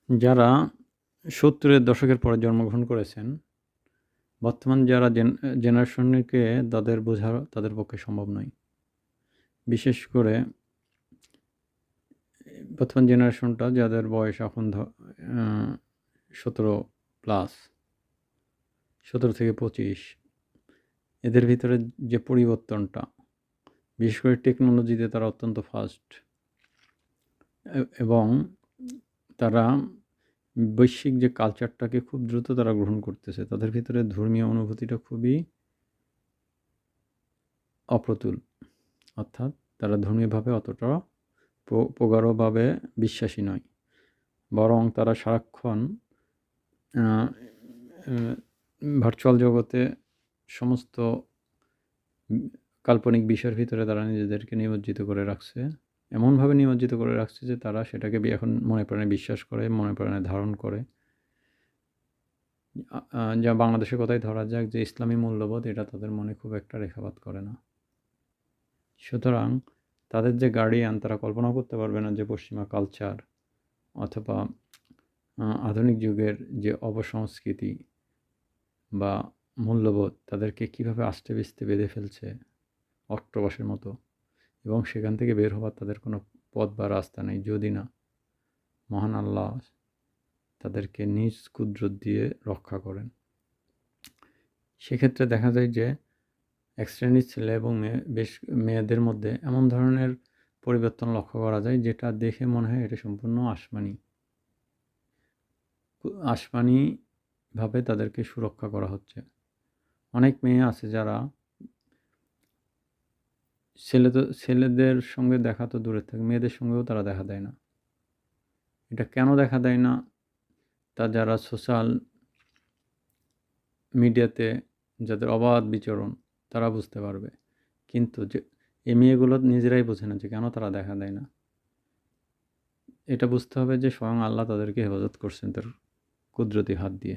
যারা ৭০-এর দশকের পরে জন্মগ্রহণ করেছেন, বর্তমান যারা জেনারেশনকে তাদের বোঝা তাদের পক্ষে সম্ভব নয়। বিশেষ করে বর্তমান জেনারেশনটা যাদের বয়স এখন ১৭+, ১৭ থেকে ২৫, এদের ভিতরে যে পরিবর্তনটা, বিশেষ করে টেকনোলজিতে তারা অত্যন্ত ফাস্ট এবং তারা বৈশ্বিক যে কালচারটাকে খুব দ্রুত তারা গ্রহণ করতেছে। তাদের ভিতরে ধর্মীয় অনুভূতিটা খুবই অপ্রতুল। অর্থাৎ তারা ধর্মীয়ভাবে অতটা প্রগাঢ়ভাবে বিশ্বাসী নয়। বরং তারা সারাক্ষণ ভার্চুয়াল জগতে সমস্ত কাল্পনিক বিষয়ের ভিতরে তারা নিজেদেরকে নিমজ্জিত করে রাখছে। এমনভাবে নিমজ্জিত করে রাখছে যে তারা সেটাকে এখন মনে প্রাণে বিশ্বাস করে, মনে প্রাণে ধারণ করে। যা বাংলাদেশের কথাই ধরা যাক, যে ইসলামী মূল্যবোধ এটা তাদের মনে খুব একটা রেখাপাত করে না। সুতরাং তাদের যে গার্ডিয়ান, তারা কল্পনা করতে পারবে না যে পশ্চিমা কালচার অথবা আধুনিক যুগের যে অপসংস্কৃতি বা মূল্যবোধ তাদেরকে কীভাবে আষ্টে পৃষ্ঠে বেঁধে ফেলছে অক্টোপাসের মতো, এবং সেখান থেকে বের হওয়ার তাদের কোনো পথ বা রাস্তা নেই, যদি না মহান আল্লাহ তাদেরকে নিজ কুদরত দিয়ে রক্ষা করেন। সেক্ষেত্রে দেখা যায় যে এক শ্রেণীর ছেলে এবং মেয়েদের মধ্যে এমন ধরনের পরিবর্তন লক্ষ্য করা যায়, যেটা দেখে মনে হয় এটা সম্পূর্ণ আসমানিভাবে তাদেরকে সুরক্ষা করা হচ্ছে। অনেক মেয়ে আছে যারা ছেলেদের সঙ্গে দেখা তো দূরে থাকে, মেয়েদের সঙ্গেও তারা দেখা দেয় না। এটা কেন দেখা দেয় না, তা যারা সোশ্যাল মিডিয়াতে যাদের অবাধ বিচরণ তারা বুঝতে পারবে। কিন্তু যে এই মেয়েগুলো নিজেরাই বোঝে না যে কেন তারা দেখা দেয় না। এটা বুঝতে হবে যে স্বয়ং আল্লাহ তাদেরকে হেফাজত করছেন তার কুদরতি হাত দিয়ে।